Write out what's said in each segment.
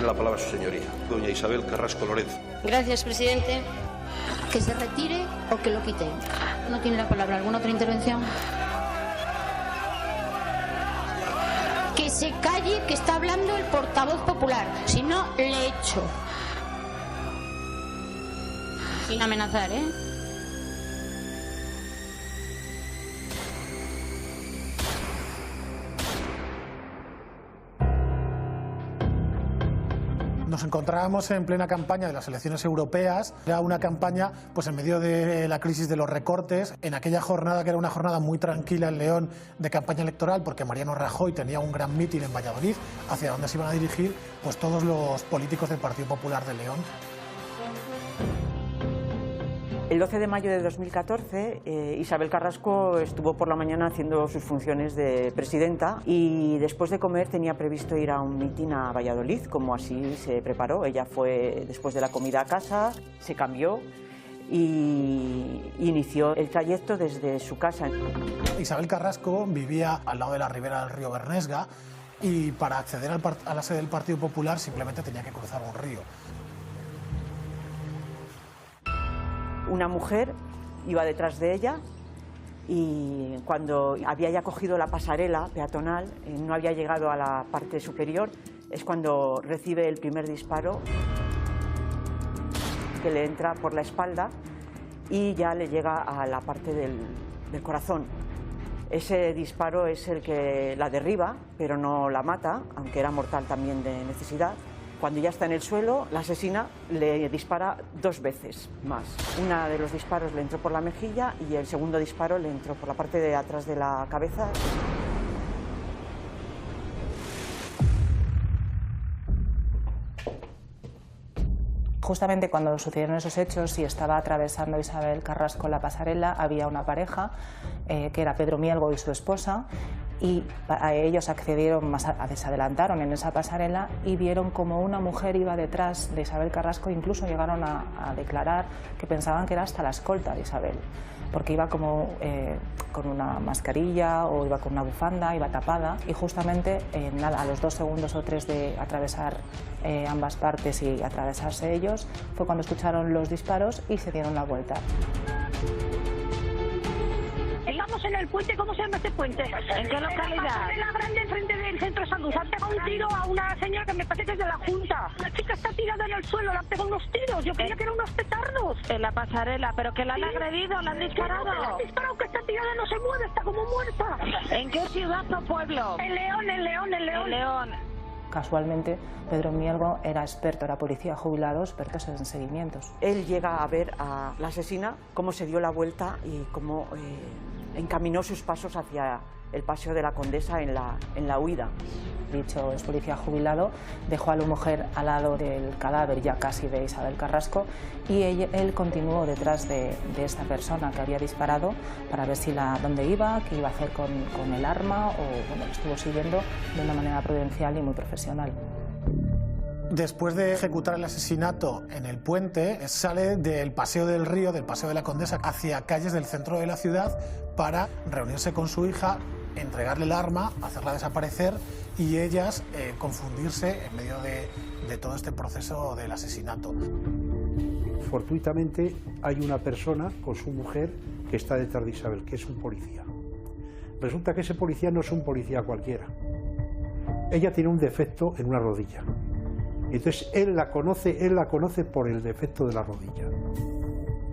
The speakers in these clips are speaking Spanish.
Tiene la palabra su señoría, doña Isabel Carrasco Lorenzo. Gracias, presidente. ¿Que se retire o que lo quite? No tiene la palabra. ¿Alguna otra intervención? Que se calle, que está hablando el portavoz popular. Si no, le echo. Sin amenazar, ¿eh? Nos encontrábamos en plena campaña de las elecciones europeas. Era una campaña pues en medio de la crisis de los recortes. En aquella jornada, que era una jornada muy tranquila en León de campaña electoral, porque Mariano Rajoy tenía un gran mitin en Valladolid, hacia donde se iban a dirigir pues todos los políticos del Partido Popular de León. El 12 de mayo de 2014, Isabel Carrasco estuvo por la mañana haciendo sus funciones de presidenta y después de comer tenía previsto ir a un mitin a Valladolid, como así se preparó. Ella fue después de la comida a casa, se cambió y inició el trayecto desde su casa. Isabel Carrasco vivía al lado de la ribera del río Bernesga y para acceder a la sede del Partido Popular simplemente tenía que cruzar un río. Una mujer iba detrás de ella y cuando había ya cogido la pasarela peatonal, no había llegado a la parte superior, es cuando recibe el primer disparo que le entra por la espalda y ya le llega a la parte del corazón. Ese disparo es el que la derriba, pero no la mata, aunque era mortal también de necesidad. Cuando ya está en el suelo, la asesina le dispara 2 veces más. Una de los disparos le entró por la mejilla y el segundo disparo le entró por la parte de atrás de la cabeza. Justamente cuando sucedieron esos hechos y estaba atravesando Isabel Carrasco la pasarela, había una pareja, que era Pedro Mielgo y su esposa, y ellos accedieron, se adelantaron en esa pasarela y vieron como una mujer iba detrás de Isabel Carrasco. Incluso llegaron a declarar que pensaban que era hasta la escolta de Isabel, porque iba como con una mascarilla o iba con una bufanda, iba tapada, y justamente nada, a los 2 segundos o 3 de atravesar ambas partes y atravesarse ellos, fue cuando escucharon los disparos y se dieron la vuelta. Estamos en el puente, ¿cómo se llama este puente? ¿En qué localidad? En la grande, enfrente del centro de salud. Han pegado un tiro a una señora que me parece que es de la Junta. La chica está tirada en el suelo, le han pegado unos tiros. Yo creía que eran unos petardos. En la pasarela, ¿pero que la han agredido, la han disparado? Que no, la han disparado, que está tirada, no se mueve, está como muerta. ¿En qué ciudad o pueblo? En León, en León, en León. En León. Casualmente, Pedro Mielgo era experto, era policía jubilado, experto en seguimientos. Él llega a ver a la asesina, cómo se dio la vuelta y cómo encaminó sus pasos hacia el Paseo de la Condesa en la huida. Dicho es policía jubilado, dejó a la mujer al lado del cadáver ya casi de Isabel Carrasco y él continuó detrás de esta persona que había disparado para ver dónde iba, qué iba a hacer con el arma, o bueno, estuvo siguiendo de una manera prudencial y muy profesional. Después de ejecutar el asesinato en el puente, sale del Paseo del Río, del Paseo de la Condesa, hacia calles del centro de la ciudad para reunirse con su hija, entregarle el arma, hacerla desaparecer y ellas confundirse en medio de todo este proceso del asesinato. Fortuitamente hay una persona con su mujer que está detrás de Isabel, que es un policía. Resulta que ese policía no es un policía cualquiera. Ella tiene un defecto en una rodilla. Entonces él la conoce por el defecto de la rodilla.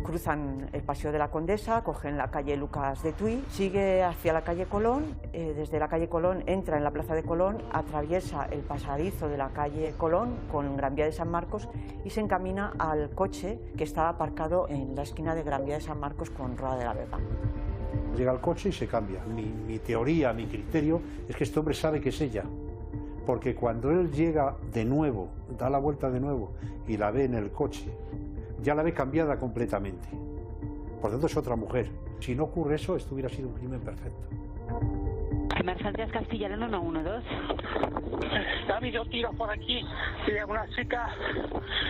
Cruzan el Paseo de la Condesa, cogen la calle Lucas de Tuy, sigue hacia la calle Colón, desde la calle Colón entra en la Plaza de Colón, atraviesa el pasadizo de la calle Colón con Gran Vía de San Marcos y se encamina al coche que estaba aparcado en la esquina de Gran Vía de San Marcos con Roda de la Vega. Llega al coche y se cambia. Mi teoría, mi criterio es que este hombre sabe que es ella, porque cuando él llega de nuevo, da la vuelta de nuevo y la ve en el coche, ya la ve cambiada completamente. Por tanto, es otra mujer. Si no ocurre eso, esto hubiera sido un crimen perfecto. Emergencias Castellano 112. Ha habido tiros por aquí y una chica.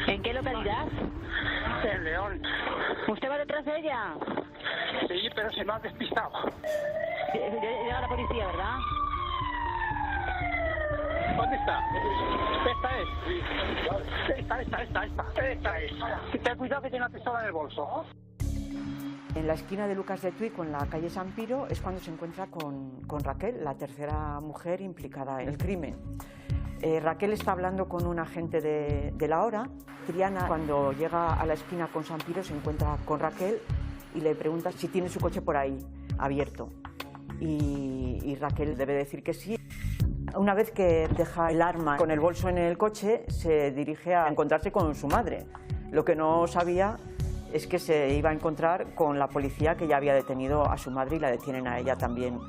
¿En qué localidad? En León. ¿Usted va detrás de ella? Sí, pero se me ha despistado. Llega la policía, ¿verdad? ¿Dónde está? Esta es. Ten cuidado que tiene una pistola en el bolso. En la esquina de Lucas de Tuy con la calle San Piro es cuando se encuentra con Raquel, la tercera mujer implicada en el crimen. Raquel está hablando con un agente de la hora. Triana, cuando llega a la esquina con San Piro, se encuentra con Raquel y le pregunta si tiene su coche por ahí, abierto. Y Raquel debe decir que sí. Una vez que deja el arma con el bolso en el coche, se dirige a encontrarse con su madre. Lo que no sabía es que se iba a encontrar con la policía que ya había detenido a su madre y la detienen a ella también.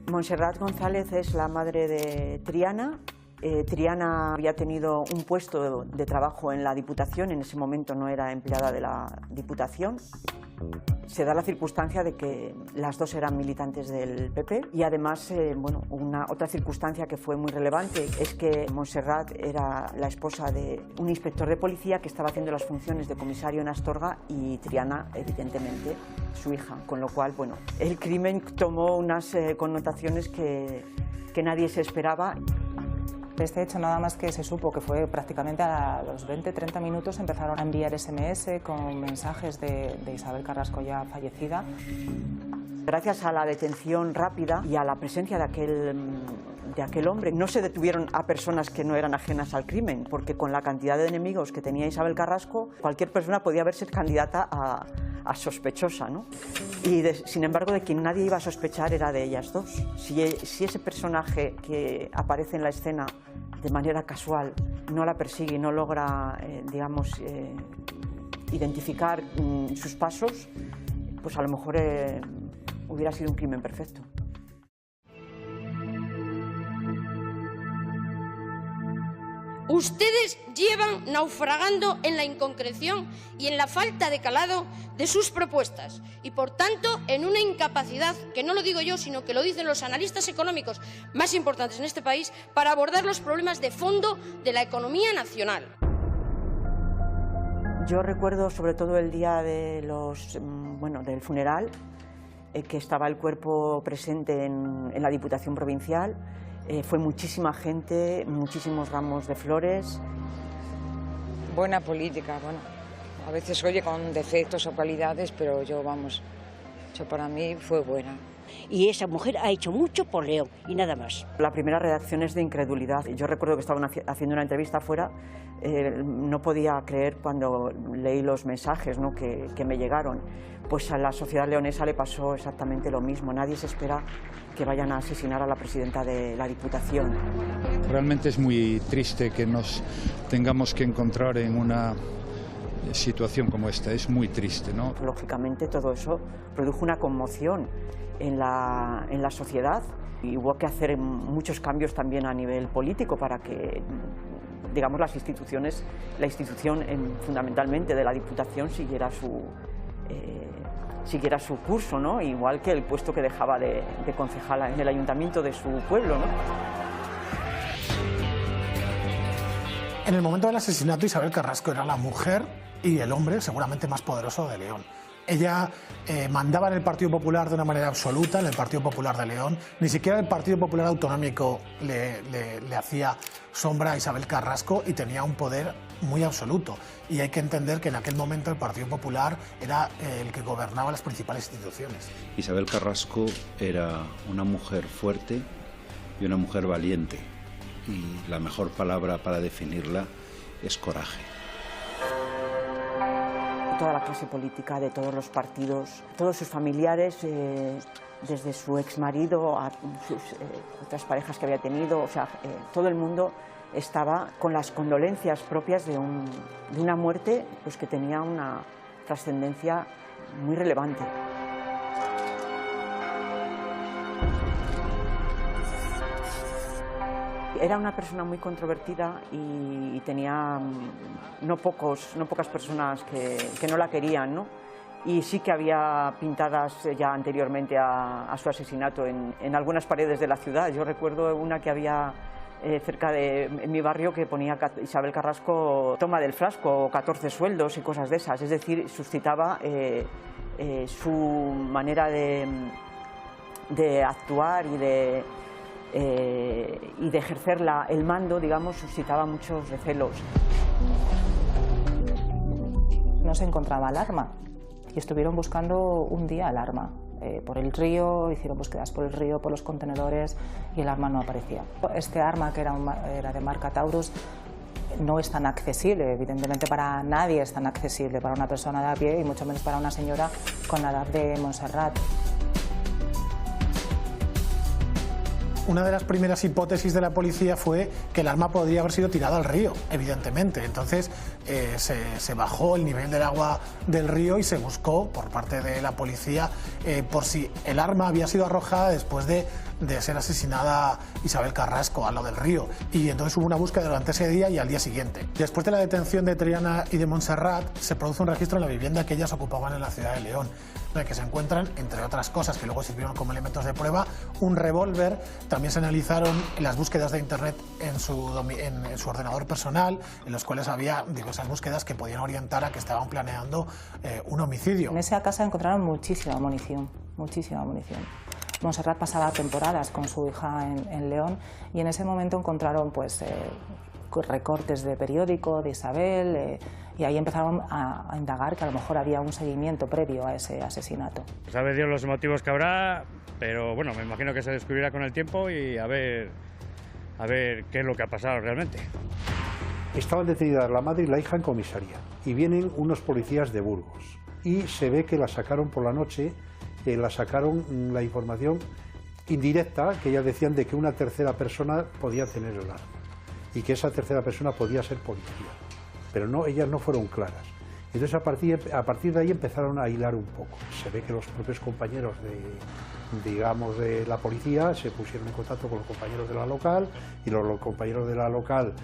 Montserrat González es la madre de Triana. Triana había tenido un puesto de trabajo en la Diputación, en ese momento no era empleada de la Diputación. Se da la circunstancia de que las dos eran militantes del PP y además, otra circunstancia que fue muy relevante es que Montserrat era la esposa de un inspector de policía que estaba haciendo las funciones de comisario en Astorga y Triana, evidentemente, su hija, con lo cual, el crimen tomó unas connotaciones que nadie se esperaba. Este hecho nada más que se supo que fue prácticamente a los 20-30 minutos empezaron a enviar SMS con mensajes de Isabel Carrasco ya fallecida. Gracias a la detención rápida y a la presencia de aquel hombre, no se detuvieron a personas que no eran ajenas al crimen, porque con la cantidad de enemigos que tenía Isabel Carrasco, cualquier persona podía verse candidata a sospechosa, ¿no? Y sin embargo, de quien nadie iba a sospechar era de ellas dos. Si ese personaje que aparece en la escena de manera casual no la persigue y no logra, identificar sus pasos, pues a lo mejor hubiera sido un crimen perfecto. Ustedes llevan naufragando en la inconcreción y en la falta de calado de sus propuestas y, por tanto, en una incapacidad, que no lo digo yo, sino que lo dicen los analistas económicos más importantes en este país, para abordar los problemas de fondo de la economía nacional. Yo recuerdo sobre todo el día del funeral, que estaba el cuerpo presente en la Diputación Provincial. Fue muchísima gente, muchísimos ramos de flores. Buena política, a veces oye con defectos o cualidades, pero eso para mí fue buena. Y esa mujer ha hecho mucho por León y nada más. La primera reacción es de incredulidad. Yo recuerdo que estaban haciendo una entrevista afuera, no podía creer cuando leí los mensajes, ¿no?, que me llegaron. Pues a la sociedad leonesa le pasó exactamente lo mismo. Nadie se espera que vayan a asesinar a la presidenta de la Diputación. Realmente es muy triste que nos tengamos que encontrar en una situación como esta, es muy triste, ¿no? Lógicamente todo eso produjo una conmoción en la sociedad y hubo que hacer muchos cambios también a nivel político para que, digamos, la institución fundamentalmente de la Diputación siguiera su curso, ¿no? Igual que el puesto que dejaba de concejala en el ayuntamiento de su pueblo, ¿no? En el momento del asesinato, Isabel Carrasco era la mujer y el hombre seguramente más poderoso de León. Ella mandaba en el Partido Popular de una manera absoluta, en el Partido Popular de León. Ni siquiera el Partido Popular Autonómico le hacía sombra a Isabel Carrasco y tenía un poder muy absoluto. Y hay que entender que en aquel momento el Partido Popular era el que gobernaba las principales instituciones. Isabel Carrasco era una mujer fuerte y una mujer valiente. Y la mejor palabra para definirla es coraje. Toda la clase política de todos los partidos, todos sus familiares, desde su exmarido a sus otras parejas que había tenido, todo el mundo estaba con las condolencias propias de una muerte pues, que tenía una trascendencia muy relevante. Era una persona muy controvertida y tenía no pocas personas que no la querían, ¿no? Y sí que había pintadas ya anteriormente a su asesinato en algunas paredes de la ciudad. Yo recuerdo una que había cerca en mi barrio que ponía Isabel Carrasco toma del frasco, 14 sueldos y cosas de esas. Es decir, suscitaba su manera de actuar y y de ejercer el mando, digamos, suscitaba muchos recelos. No se encontraba el arma y estuvieron buscando un día el arma. Por el río, hicieron búsquedas por el río, por los contenedores y el arma no aparecía. Este arma, que era de marca Taurus, no es tan accesible, evidentemente para nadie es tan accesible, para una persona de a pie y mucho menos para una señora con la edad de Montserrat. Una de las primeras hipótesis de la policía fue que el arma podría haber sido tirada al río, evidentemente. Entonces se bajó el nivel del agua del río y se buscó por parte de la policía por si el arma había sido arrojada después de ser asesinada Isabel Carrasco al lado del río. Y entonces hubo una búsqueda durante ese día y al día siguiente. Después de la detención de Triana y de Montserrat, se produce un registro en la vivienda que ellas ocupaban en la ciudad de León, en el que se encuentran, entre otras cosas que luego sirvieron como elementos de prueba, un revólver. También se analizaron las búsquedas de internet en su ordenador personal, en los cuales había diversas búsquedas que podían orientar a que estaban planeando un homicidio. En esa casa encontraron muchísima munición, muchísima munición. Montserrat pasaba temporadas con su hija en León y en ese momento encontraron pues, recortes de periódico de Isabel y ahí empezaron a indagar que a lo mejor había un seguimiento previo a ese asesinato. Sabe Dios los motivos que habrá, pero bueno, me imagino que se descubrirá con el tiempo y a ver qué es lo que ha pasado realmente. Estaban detenidas la madre y la hija en comisaría y vienen unos policías de Burgos y se ve que la sacaron por la noche. La sacaron la información indirecta, que ellas decían de que una tercera persona podía tener el arma y que esa tercera persona podía ser policía, pero no, ellas no fueron claras. Entonces a partir de ahí empezaron a hilar un poco. Se ve que los propios compañeros de la policía se pusieron en contacto con los compañeros de la local y los compañeros de la local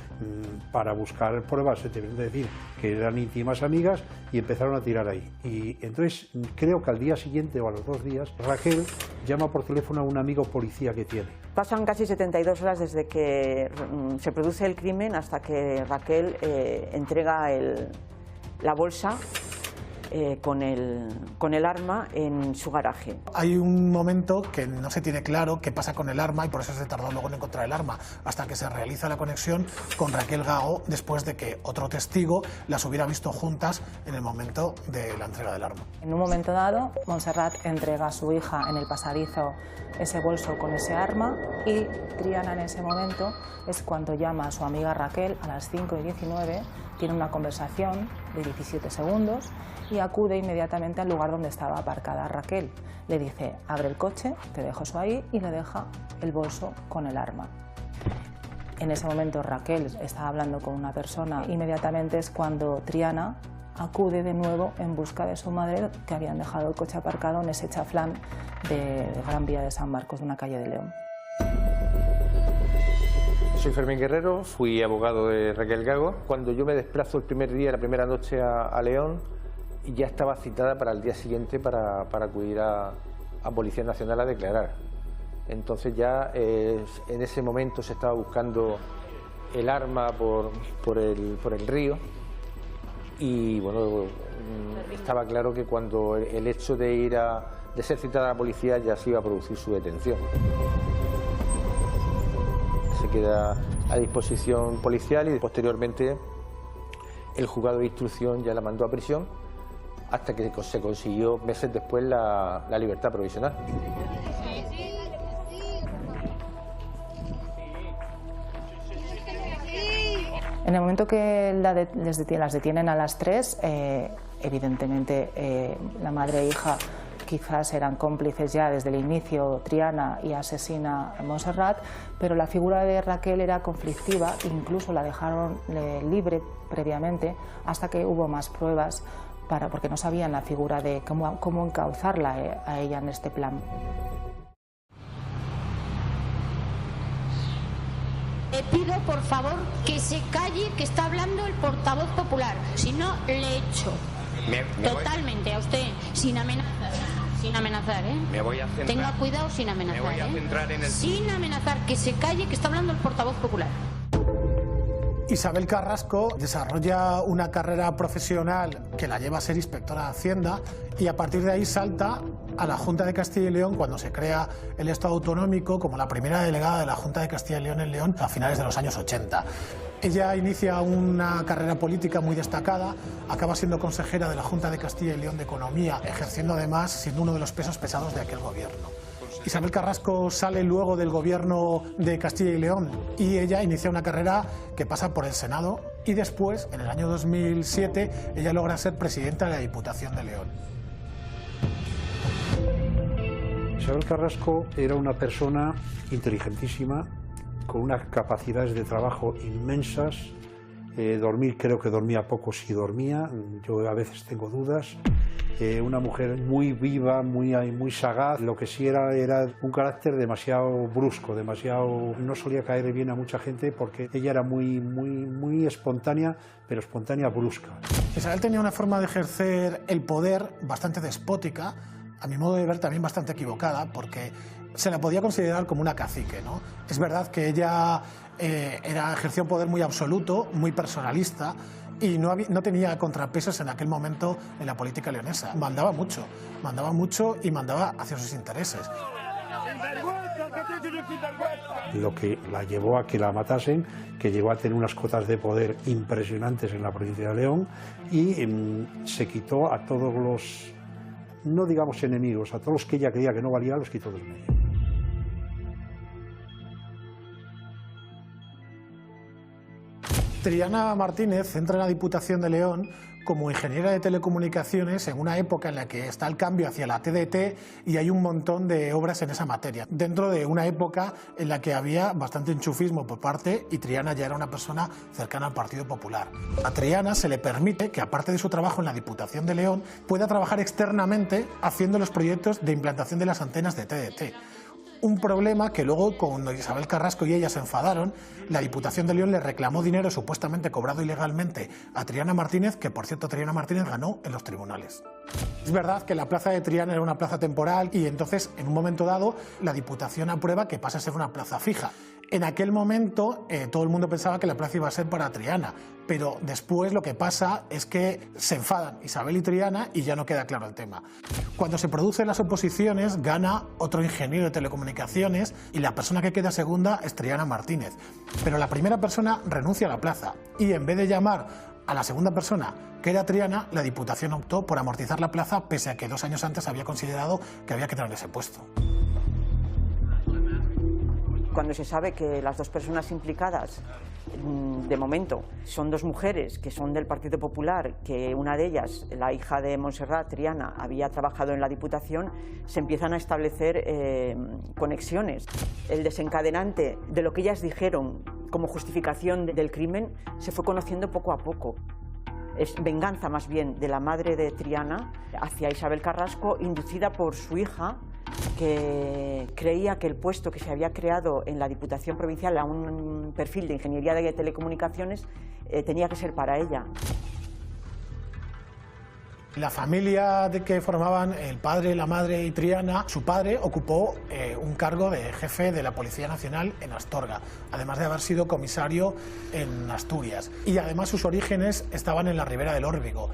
para buscar pruebas se tuvieron de decir que eran íntimas amigas y empezaron a tirar ahí. Y entonces creo que al día siguiente o a los 2 días Raquel llama por teléfono a un amigo policía que tiene. Pasan casi 72 horas desde que se produce el crimen hasta que Raquel entrega la bolsa con el arma en su garaje. Hay un momento que no se tiene claro qué pasa con el arma y por eso se tardó luego en encontrar el arma, hasta que se realiza la conexión con Raquel Gago después de que otro testigo las hubiera visto juntas en el momento de la entrega del arma. En un momento dado, Montserrat entrega a su hija en el pasadizo ese bolso con ese arma y Triana en ese momento es cuando llama a su amiga Raquel a las 5:19, tiene una conversación de 17 segundos y acude inmediatamente al lugar donde estaba aparcada Raquel. Le dice, abre el coche, te dejo eso ahí, y le deja el bolso con el arma. En ese momento Raquel está hablando con una persona, inmediatamente es cuando Triana acude de nuevo en busca de su madre, que habían dejado el coche aparcado en ese chaflán de Gran Vía de San Marcos, de una calle de León. Soy Fermín Guerrero, fui abogado de Raquel Gago. Cuando yo me desplazo el primer día, la primera noche a León, ya estaba citada para el día siguiente para acudir a Policía Nacional a declarar. Entonces ya en ese momento se estaba buscando el arma por el río y bueno, estaba claro que cuando el hecho de ser citada a la policía ya se iba a producir su detención. Se queda a disposición policial y posteriormente el juzgado de instrucción ya la mandó a prisión hasta que se consiguió meses después la libertad provisional. En el momento que las detienen a las 3, evidentemente la madre e hija quizás eran cómplices ya desde el inicio, Triana, y asesina a Montserrat, pero la figura de Raquel era conflictiva, incluso la dejaron libre previamente hasta que hubo más pruebas porque no sabían la figura de cómo encauzarla a ella en este plan. Le pido por favor que se calle, que está hablando el portavoz popular, si no le echo. Totalmente, a usted, sin amenazar. Sin amenazar, ¿eh? Me voy a centrar. Tenga cuidado sin amenazar. Me voy a centrar en el... Sin amenazar, que se calle, que está hablando el portavoz popular. Isabel Carrasco desarrolla una carrera profesional que la lleva a ser inspectora de Hacienda y a partir de ahí salta a la Junta de Castilla y León cuando se crea el Estado autonómico como la primera delegada de la Junta de Castilla y León en León a finales de los años 80. Ella inicia una carrera política muy destacada, acaba siendo consejera de la Junta de Castilla y León de Economía, ejerciendo además siendo uno de los pesos pesados de aquel gobierno. Isabel Carrasco sale luego del gobierno de Castilla y León y ella inicia una carrera que pasa por el Senado y después, en el año 2007, ella logra ser presidenta de la Diputación de León. Isabel Carrasco era una persona inteligentísima, con unas capacidades de trabajo inmensas. Dormir, creo que dormía poco si dormía, yo a veces tengo dudas. Una mujer muy viva, muy sagaz. Lo que sí era un carácter demasiado brusco, no solía caer bien a mucha gente porque ella era muy espontánea, pero espontánea brusca. Isabel tenía una forma de ejercer el poder bastante despótica, a mi modo de ver también bastante equivocada, porque se la podía considerar como una cacique, ¿no? Es verdad que ella ejercía un poder muy absoluto, muy personalista, y no tenía contrapesos en aquel momento en la política leonesa. Mandaba mucho y mandaba hacia sus intereses. Lo que la llevó a que la matasen, que llegó a tener unas cotas de poder impresionantes en la provincia de León y se quitó a todos los, no digamos enemigos, a todos los que ella creía que no valían, los quitó del medio. Triana Martínez entra en la Diputación de León como ingeniera de telecomunicaciones en una época en la que está el cambio hacia la TDT y hay un montón de obras en esa materia. Dentro de una época en la que había bastante enchufismo por parte y Triana ya era una persona cercana al Partido Popular. A Triana se le permite que, aparte de su trabajo en la Diputación de León, pueda trabajar externamente haciendo los proyectos de implantación de las antenas de TDT. Un problema que luego, cuando Isabel Carrasco y ella se enfadaron, la Diputación de León le reclamó dinero supuestamente cobrado ilegalmente a Triana Martínez, que por cierto Triana Martínez ganó en los tribunales. Es verdad que la plaza de Triana era una plaza temporal y entonces en un momento dado la Diputación aprueba que pase a ser una plaza fija. En aquel momento todo el mundo pensaba que la plaza iba a ser para Triana, pero después lo que pasa es que se enfadan Isabel y Triana y ya no queda claro el tema. Cuando se producen las oposiciones gana otro ingeniero de telecomunicaciones y la persona que queda segunda es Triana Martínez. Pero la primera persona renuncia a la plaza y en vez de llamar a la segunda persona, que era Triana, la Diputación optó por amortizar la plaza pese a que 2 años antes había considerado que había que tener ese puesto. Cuando se sabe que las dos personas implicadas, de momento, son 2 mujeres que son del Partido Popular, que una de ellas, la hija de Montserrat, Triana, había trabajado en la Diputación, se empiezan a establecer conexiones. El desencadenante de lo que ellas dijeron como justificación del crimen se fue conociendo poco a poco. Es venganza más bien de la madre de Triana hacia Isabel Carrasco, inducida por su hija, que creía que el puesto que se había creado en la Diputación Provincial a un perfil de Ingeniería de Telecomunicaciones tenía que ser para ella. La familia de que formaban el padre, la madre y Triana, su padre ocupó un cargo de jefe de la Policía Nacional en Astorga, además de haber sido comisario en Asturias. Y además sus orígenes estaban en la Ribera del Órbigo.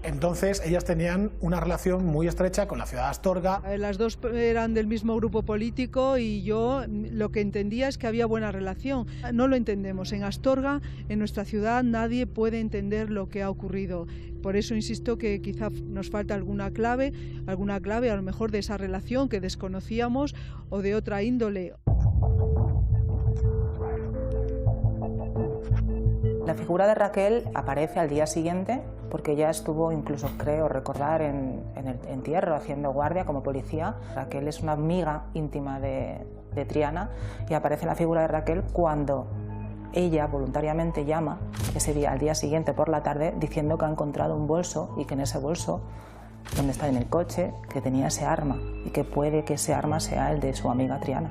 Entonces ellas tenían una relación muy estrecha con la ciudad de Astorga. Las dos eran del mismo grupo político y yo lo que entendía es que había buena relación. No lo entendemos. En Astorga, en nuestra ciudad, nadie puede entender lo que ha ocurrido. Por eso insisto que quizá nos falta alguna clave a lo mejor de esa relación que desconocíamos o de otra índole. La figura de Raquel aparece al día siguiente porque ella estuvo incluso, creo recordar, en el entierro haciendo guardia como policía. Raquel es una amiga íntima de Triana y aparece la figura de Raquel cuando ella voluntariamente llama ese día, al día siguiente por la tarde, diciendo que ha encontrado un bolso y que en ese bolso, donde está en el coche, que tenía ese arma y que puede que ese arma sea el de su amiga Triana.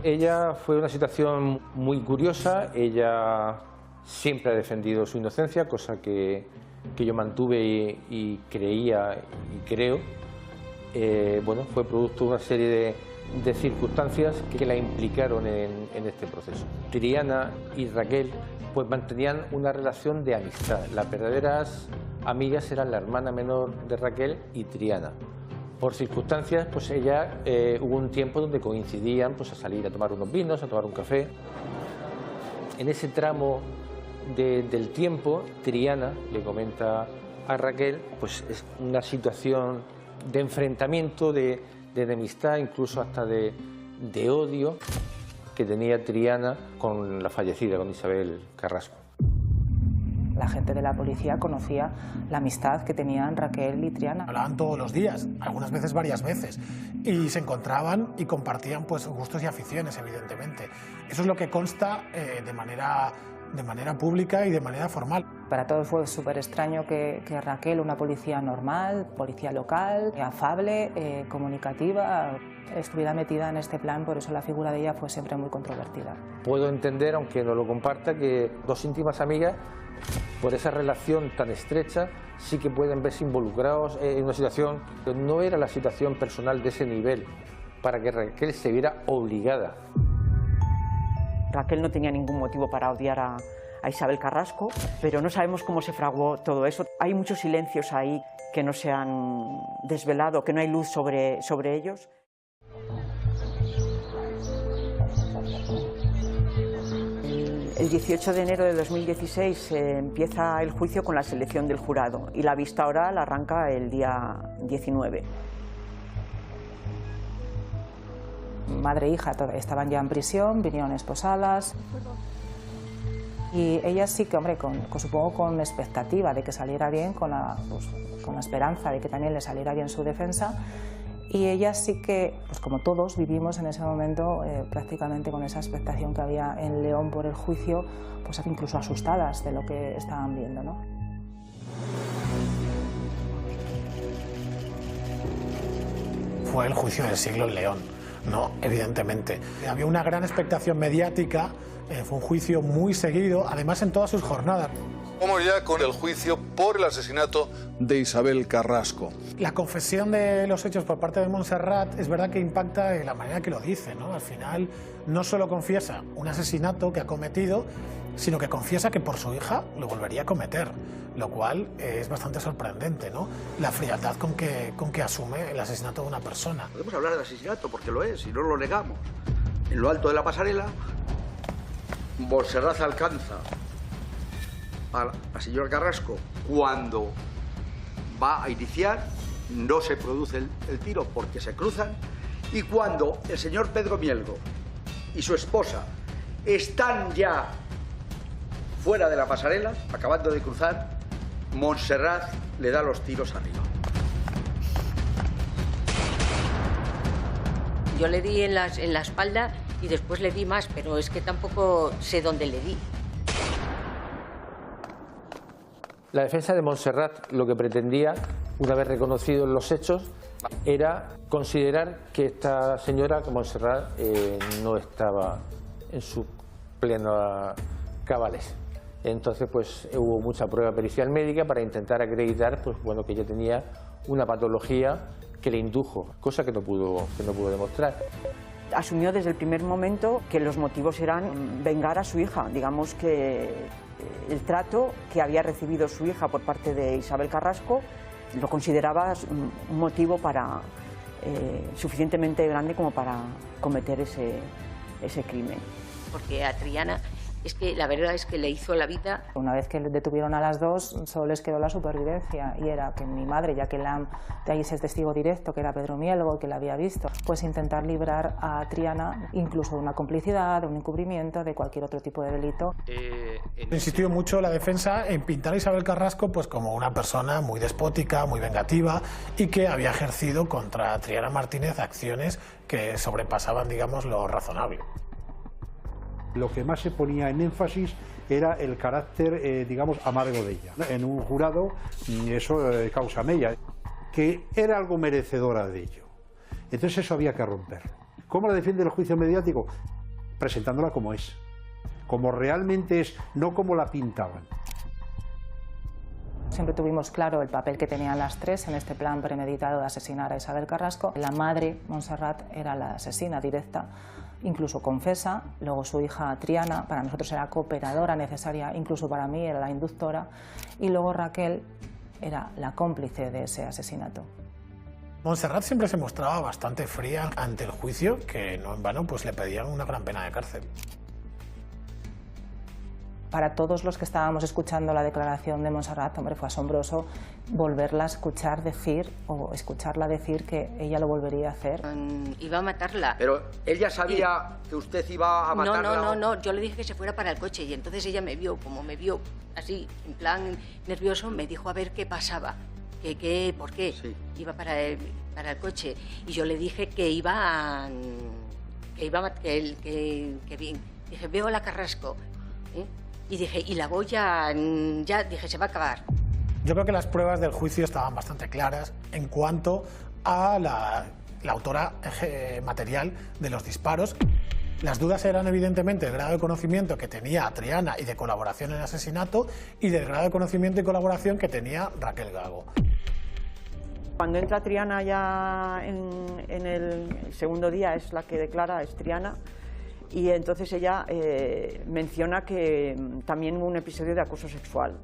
Ella fue una situación muy curiosa. Ella siempre ha defendido su inocencia, cosa que yo mantuve y creía y creo. Bueno, fue producto de una serie de circunstancias que la implicaron en este proceso. Triana y Raquel pues mantenían una relación de amistad. Las verdaderas amigas eran la hermana menor de Raquel y Triana. Por circunstancias, pues hubo un tiempo donde coincidían pues a salir a tomar unos vinos, a tomar un café. En ese tramo del tiempo, Triana le comenta a Raquel pues es una situación de enfrentamiento, de enemistad, incluso hasta de odio que tenía Triana con la fallecida, con Isabel Carrasco. La gente de la policía conocía la amistad que tenían Raquel y Triana. Hablaban todos los días, algunas veces varias veces, y se encontraban y compartían pues gustos y aficiones, evidentemente. Eso es lo que consta de manera pública y de manera formal. Para todos fue súper extraño que Raquel, una policía normal, policía local, afable, comunicativa, estuviera metida en este plan, por eso la figura de ella fue siempre muy controvertida. Puedo entender, aunque no lo comparta, que dos íntimas amigas, por esa relación tan estrecha, sí que pueden verse involucrados en una situación que no era la situación personal de ese nivel, para que Raquel se viera obligada. Raquel no tenía ningún motivo para odiar a Isabel Carrasco, pero no sabemos cómo se fraguó todo eso. Hay muchos silencios ahí que no se han desvelado, que no hay luz sobre ellos. El 18 de enero de 2016 empieza el juicio con la selección del jurado y la vista oral arranca el día 19. Madre e hija estaban ya en prisión, vinieron esposadas y ellas sí que, hombre, supongo con expectativa de que saliera bien, con la esperanza de que también le saliera bien su defensa, y ellas sí que, pues como todos, vivimos en ese momento prácticamente con esa expectación que había en León por el juicio, pues incluso asustadas de lo que estaban viendo, ¿no? Fue el juicio del siglo en León. No, evidentemente. Había una gran expectación mediática, fue un juicio muy seguido, además en todas sus jornadas. Vamos ya con el juicio por el asesinato de Isabel Carrasco. La confesión de los hechos por parte de Montserrat es verdad que impacta de la manera que lo dice, ¿no? Al final no solo confiesa un asesinato que ha cometido, sino que confiesa que por su hija lo volvería a cometer, lo cual es bastante sorprendente, ¿no? La frialdad con que asume el asesinato de una persona. Podemos hablar de asesinato porque lo es y no lo negamos. En lo alto de la pasarela, Montserrat alcanza a la señora Carrasco cuando va a iniciar, no se produce el tiro porque se cruzan, y cuando el señor Pedro Mielgo y su esposa están ya fuera de la pasarela, acabando de cruzar, Montserrat le da los tiros arriba. Yo le di en la espalda y después le di más, pero es que tampoco sé dónde le di. La defensa de Montserrat lo que pretendía, una vez reconocidos los hechos, era considerar que esta señora, Montserrat, no estaba en su plena cabales. Entonces, pues hubo mucha prueba pericial médica para intentar acreditar, pues bueno, que ella tenía una patología que le indujo, cosa que no pudo demostrar. Asumió desde el primer momento que los motivos eran vengar a su hija, digamos que el trato que había recibido su hija por parte de Isabel Carrasco lo consideraba un motivo suficientemente grande como para cometer ese crimen. Porque a Triana es que la verdad es que le hizo la vida. Una vez que detuvieron a las dos, solo les quedó la supervivencia, y era que mi madre, ya que de ahí es el testigo directo, que era Pedro Mielgo, que la había visto, pues intentar librar a Triana incluso de una complicidad, de un encubrimiento, de cualquier otro tipo de delito. Insistió mucho la defensa en pintar a Isabel Carrasco pues como una persona muy despótica, muy vengativa, y que había ejercido contra Triana Martínez acciones que sobrepasaban, digamos, lo razonable. Lo que más se ponía en énfasis era el carácter, digamos, amargo de ella. En un jurado eso causa mella, que era algo merecedora de ello. Entonces eso había que romper. ¿Cómo la defiende el juicio mediático? Presentándola como es, como realmente es, no como la pintaban. Siempre tuvimos claro el papel que tenían las tres en este plan premeditado de asesinar a Isabel Carrasco. La madre, Montserrat, era la asesina directa, incluso confesa. Luego su hija Triana, para nosotros era cooperadora necesaria, incluso para mí era la inductora. Y luego Raquel era la cómplice de ese asesinato. Montserrat siempre se mostraba bastante fría ante el juicio, que no en vano pues le pedían una gran pena de cárcel. Para todos los que estábamos escuchando la declaración de Montserrat, hombre, fue asombroso volverla a escuchar decir, o escucharla decir que ella lo volvería a hacer. Iba a matarla. Pero ella sabía que usted iba a matarla. No, yo le dije que se fuera para el coche y entonces ella me vio, como me vio así, en plan nervioso, me dijo a ver qué pasaba, por qué sí. Iba para el coche. Y yo le dije que dije, veo a la Carrasco, ¿eh? Y dije, y la voy ya dije, se va a acabar. Yo creo que las pruebas del juicio estaban bastante claras en cuanto a la autora material de los disparos. Las dudas eran evidentemente el grado de conocimiento que tenía Triana y de colaboración en el asesinato y del grado de conocimiento y colaboración que tenía Raquel Gago. Cuando entra Triana ya en el segundo día, es la que declara, es Triana. Y entonces ella menciona que también hubo un episodio de acoso sexual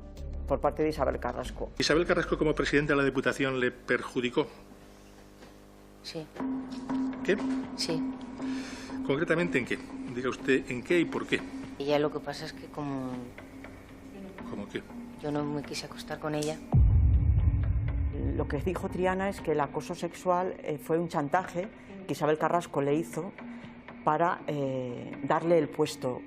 por parte de Isabel Carrasco. ¿Isabel Carrasco como presidenta de la Diputación le perjudicó? Sí. ¿Qué? Sí. ¿Concretamente en qué? Diga usted en qué y por qué. Ella lo que pasa es que como... ¿Cómo qué? Yo no me quise acostar con ella. Lo que dijo Triana es que el acoso sexual fue un chantaje que Isabel Carrasco le hizo para darle el puesto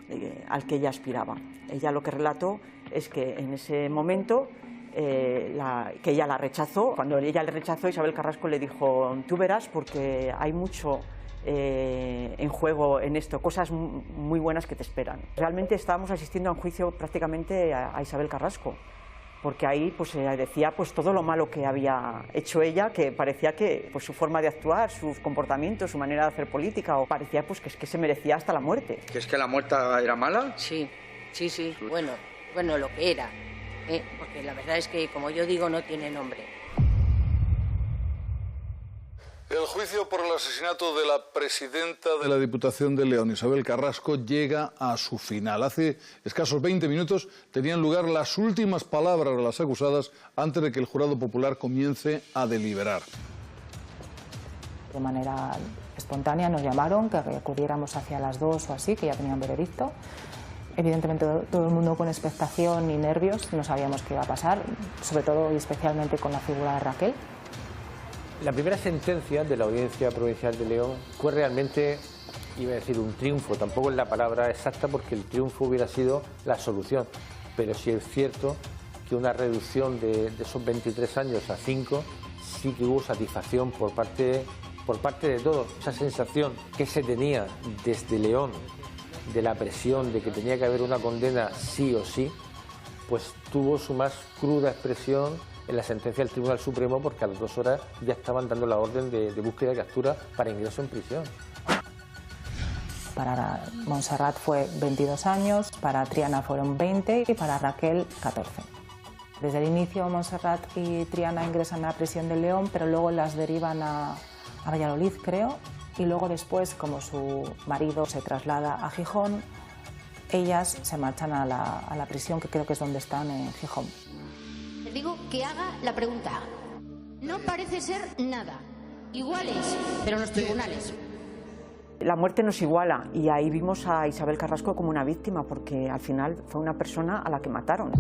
al que ella aspiraba. Ella lo que relató es que en ese momento que ella la rechazó. Cuando ella le rechazó, Isabel Carrasco le dijo, tú verás porque hay mucho en juego en esto, cosas muy buenas que te esperan. Realmente estábamos asistiendo a un juicio prácticamente a Isabel Carrasco, porque ahí pues, decía pues, todo lo malo que había hecho ella, que parecía que pues, su forma de actuar, su comportamiento, su manera de hacer política, o parecía pues, que se merecía hasta la muerte. ¿Que es que la muerte era mala? Sí. Bueno, lo que era, porque la verdad es que, como yo digo, no tiene nombre. El juicio por el asesinato de la presidenta de la Diputación de León, Isabel Carrasco, llega a su final. Hace escasos 20 minutos tenían lugar las últimas palabras de las acusadas antes de que el jurado popular comience a deliberar. De manera espontánea nos llamaron que acudiéramos hacia las 2 o así, que ya tenían veredicto. Evidentemente todo el mundo con expectación y nervios, no sabíamos qué iba a pasar, sobre todo y especialmente con la figura de Raquel. La primera sentencia de la Audiencia Provincial de León fue realmente, iba a decir un triunfo, tampoco es la palabra exacta porque el triunfo hubiera sido la solución, pero sí es cierto que una reducción de esos 23 años a 5 sí que hubo satisfacción por parte de todos. Esa sensación que se tenía desde León de la presión de que tenía que haber una condena sí o sí, pues tuvo su más cruda expresión en la sentencia del Tribunal Supremo, porque a las 2 horas ya estaban dando la orden de búsqueda y captura para ingreso en prisión. Para Montserrat fue 22 años, para Triana fueron 20 y para Raquel 14. Desde el inicio Montserrat y Triana ingresan a la prisión de León, pero luego las derivan a Valladolid, creo, y luego después, como su marido se traslada a Gijón, ellas se marchan a la prisión, que creo que es donde están, en Gijón. Le digo que haga la pregunta. No parece ser nada. Iguales, pero en los tribunales. La muerte nos iguala y ahí vimos a Isabel Carrasco como una víctima, porque al final fue una persona a la que mataron.